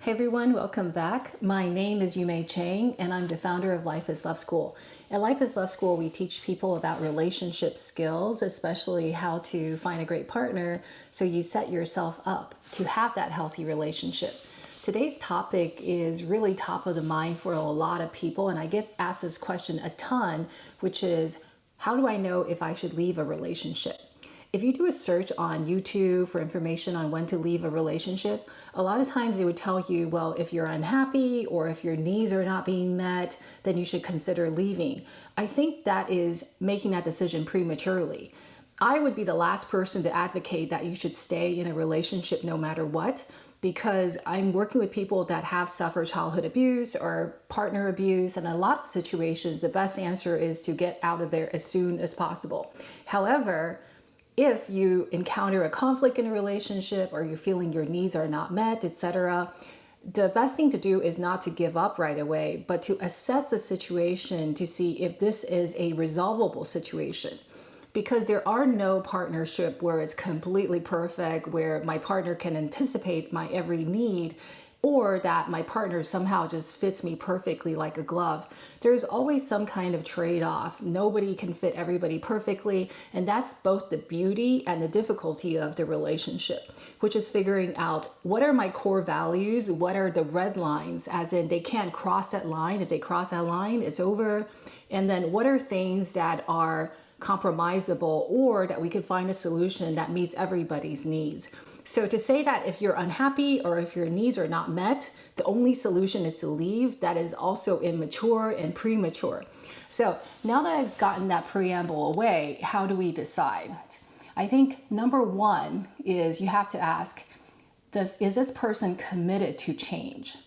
Hey everyone, welcome back. My name is Yume Chang and I'm the founder of Life is Love School. At Life is Love School, we teach people about relationship skills, especially how to find a great partner so you set yourself up to have that healthy relationship. Today's topic is really top of the mind for a lot of people, and I get asked this question a ton, which is, how do I know if I should leave a relationship? If you do a search on YouTube for information on when to leave a relationship, a lot of times they would tell you, well, if you're unhappy or if your needs are not being met, then you should consider leaving. I think that is making that decision prematurely. I would be the last person to advocate that you should stay in a relationship no matter what, because I'm working with people that have suffered childhood abuse or partner abuse. And in a lot of situations, the best answer is to get out of there as soon as possible. However, if you encounter a conflict in a relationship or you're feeling your needs are not met, etc., the best thing to do is not to give up right away, but to assess the situation to see if this is a resolvable situation. Because there are no partnership where it's completely perfect, where my partner can anticipate my every need, or that my partner somehow just fits me perfectly like a glove. There's always some kind of trade-off. Nobody can fit everybody perfectly, and that's both the beauty and the difficulty of the relationship, which is figuring out what are my core values, what are the red lines, as in they can't cross that line. If they cross that line, it's over. And then what are things that are compromisable or that we can find a solution that meets everybody's needs. So to say that if you're unhappy or if your needs are not met, the only solution is to leave, that is also immature and premature. So now that I've gotten that preamble away, how do we decide? I think number one is you have to ask, is this person committed to change?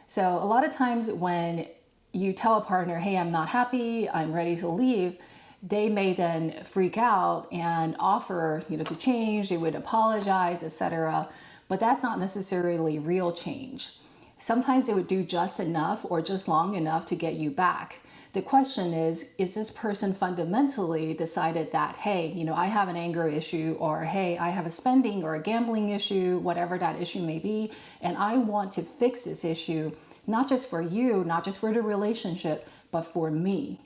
So a lot of times when you tell a partner, hey, I'm not happy, I'm ready to leave, they may then freak out and offer, to change. They would apologize, etc. But that's not necessarily real change. Sometimes they would do just enough or just long enough to get you back. The question is this person fundamentally decided that, hey, I have an anger issue, or hey, I have a spending or a gambling issue, whatever that issue may be, and I want to fix this issue, not just for you, not just for the relationship, but for me.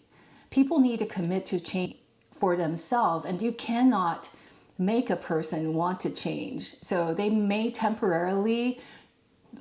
People need to commit to change for themselves, and you cannot make a person want to change. So they may temporarily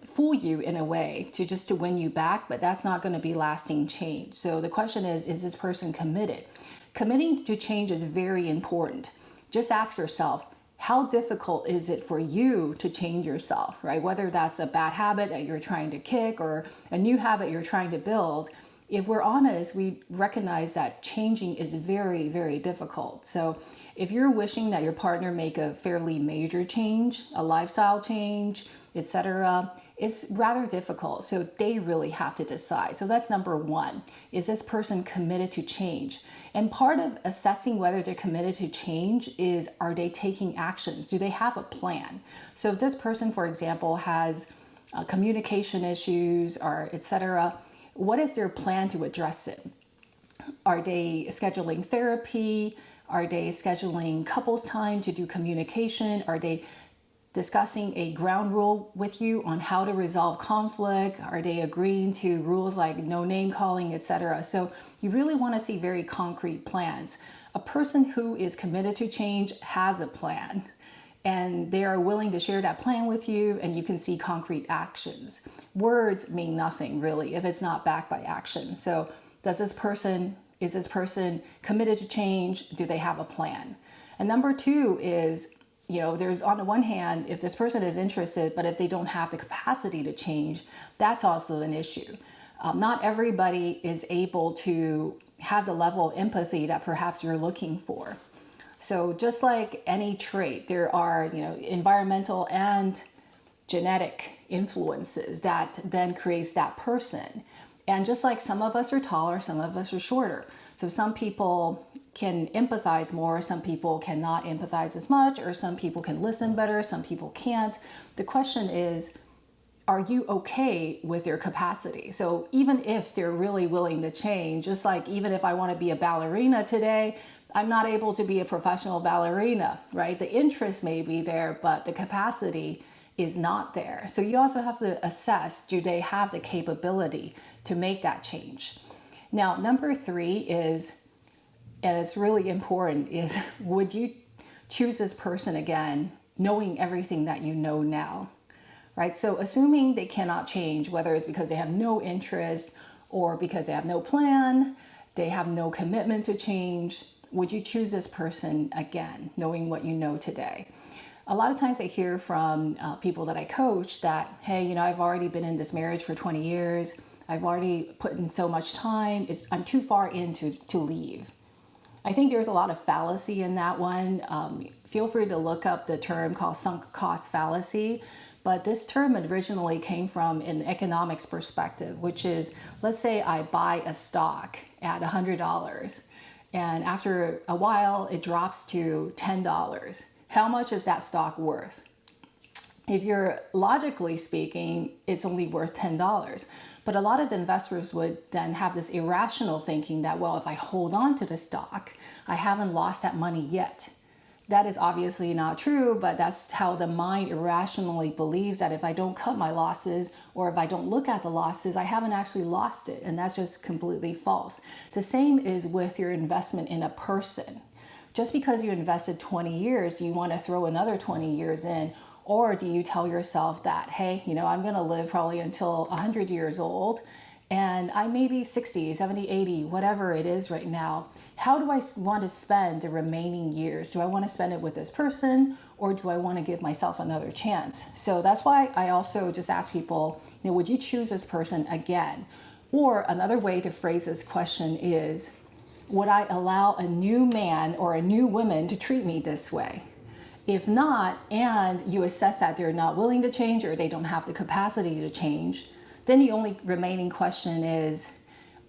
fool you in a way to win you back, but that's not going to be lasting change. So the question is this person committed? Committing to change is very important. Just ask yourself, how difficult is it for you to change yourself, right? Whether that's a bad habit that you're trying to kick or a new habit you're trying to build. If we're honest, we recognize that changing is very, very difficult. So if you're wishing that your partner make a fairly major change, a lifestyle change, etc., it's rather difficult. So they really have to decide. So that's number one. Is this person committed to change? And part of assessing whether they're committed to change is, are they taking actions? Do they have a plan? So if this person, for example, has communication issues or etc., what is their plan to address it? Are they scheduling therapy? Are they scheduling couples time to do communication? Are they discussing a ground rule with you on how to resolve conflict? Are they agreeing to rules like no name calling, etc.? So you really want to see very concrete plans. A person who is committed to change has a plan, and they are willing to share that plan with you, and you can see concrete actions. Words mean nothing really if it's not backed by action. So is this person committed to change? Do they have a plan? And number two is, there's on the one hand, if this person is interested, but if they don't have the capacity to change, that's also an issue. Not everybody is able to have the level of empathy that perhaps you're looking for. So just like any trait, there are, environmental and genetic influences that then creates that person. And just like some of us are taller, some of us are shorter. So some people can empathize more, some people cannot empathize as much, or some people can listen better, some people can't. The question is, are you okay with their capacity? So even if they're really willing to change, just like even if I want to be a ballerina today, I'm not able to be a professional ballerina, right? The interest may be there, but the capacity is not there. So you also have to assess, do they have the capability to make that change? Now, number 3 is, and it's really important, is would you choose this person again, knowing everything that you know now, right? So assuming they cannot change, whether it's because they have no interest or because they have no plan, they have no commitment to change, would you choose this person again, knowing what you know today? A lot of times I hear from people that I coach that, hey, I've already been in this marriage for 20 years. I've already put in so much time. I'm too far in to leave. I think there's a lot of fallacy in that one. Feel free to look up the term called sunk cost fallacy. But this term originally came from an economics perspective, which is, let's say I buy a stock at $100 and after a while it drops to $10. How much is that stock worth? If you're logically speaking, it's only worth $10. But a lot of investors would then have this irrational thinking that, well, if I hold on to the stock, I haven't lost that money yet. That is obviously not true, but that's how the mind irrationally believes that if I don't cut my losses or if I don't look at the losses, I haven't actually lost it. And that's just completely false. The same is with your investment in a person. Just because you invested 20 years, do you want to throw another 20 years in? Or do you tell yourself that, hey, I'm going to live probably until 100 years old and I may be 60, 70, 80, whatever it is right now. How do I want to spend the remaining years? Do I want to spend it with this person or do I want to give myself another chance? So that's why I also just ask people, would you choose this person again? Or another way to phrase this question is, would I allow a new man or a new woman to treat me this way? If not, and you assess that they're not willing to change or they don't have the capacity to change, then the only remaining question is,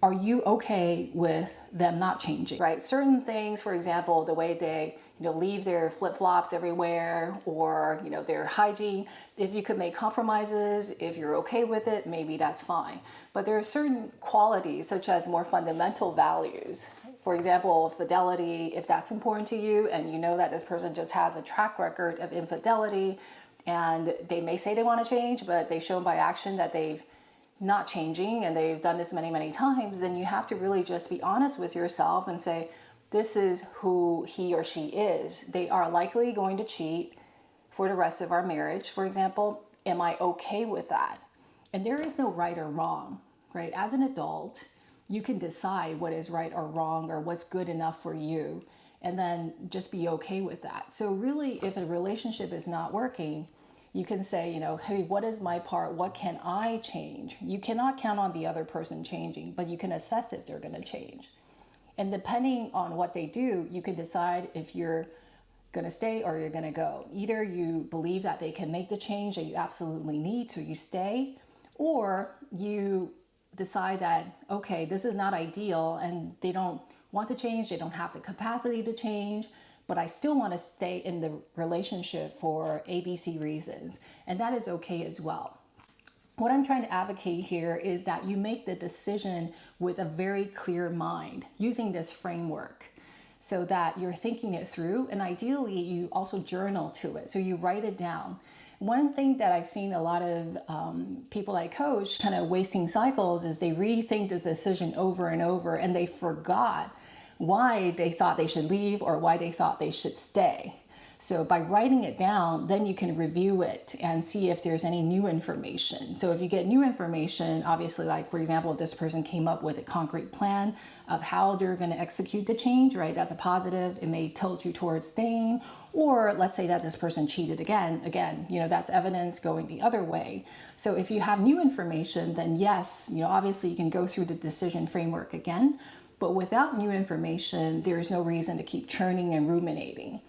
are you okay with them not changing, right? Certain things, for example, the way they leave their flip-flops everywhere or their hygiene, if you could make compromises, if you're okay with it, maybe that's fine. But there are certain qualities such as more fundamental values. For example, fidelity, if that's important to you and you know that this person just has a track record of infidelity and they may say they want to change, but they show by action that they've not changing and they've done this many, many times, then you have to really just be honest with yourself and say, this is who he or she is. They are likely going to cheat for the rest of our marriage, for example. Am I okay with that? And there is no right or wrong, right? As an adult, you can decide what is right or wrong or what's good enough for you, and then just be okay with that. So really, if a relationship is not working, you can say, hey, what is my part? What can I change? You cannot count on the other person changing, but you can assess if they're going to change. And depending on what they do, you can decide if you're going to stay or you're going to go. Either you believe that they can make the change that you absolutely need, so you stay, or you decide that, okay, this is not ideal and they don't want to change, they don't have the capacity to change, but I still want to stay in the relationship for ABC reasons. And that is okay as well. What I'm trying to advocate here is that you make the decision with a very clear mind using this framework so that you're thinking it through, and ideally you also journal to it. So you write it down. One thing that I've seen a lot of people I coach kind of wasting cycles is they rethink this decision over and over and they forgot why they thought they should leave or why they thought they should stay. So by writing it down, then you can review it and see if there's any new information. So if you get new information, obviously, like for example, if this person came up with a concrete plan of how they're going to execute the change, right? That's a positive. It may tilt you towards staying. Or let's say that this person cheated again, that's evidence going the other way. So if you have new information, then yes, obviously you can go through the decision framework again. But without new information, there is no reason to keep churning and ruminating.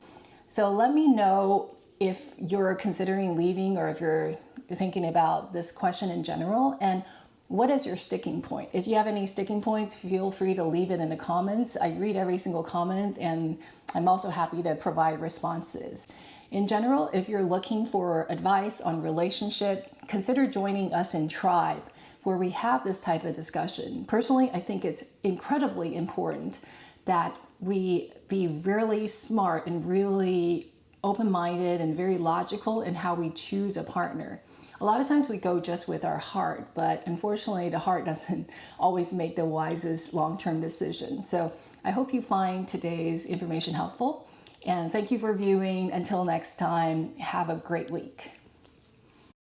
So let me know if you're considering leaving or if you're thinking about this question in general, and what is your sticking point? If you have any sticking points, feel free to leave it in the comments. I read every single comment and I'm also happy to provide responses. In general, if you're looking for advice on relationship, consider joining us in Tribe, where we have this type of discussion. Personally, I think it's incredibly important that we be really smart and really open-minded and very logical in how we choose a partner. A lot of times we go just with our heart, but unfortunately the heart doesn't always make the wisest long-term decision. So I hope you find today's information helpful, and thank you for viewing. Until next time, have a great week.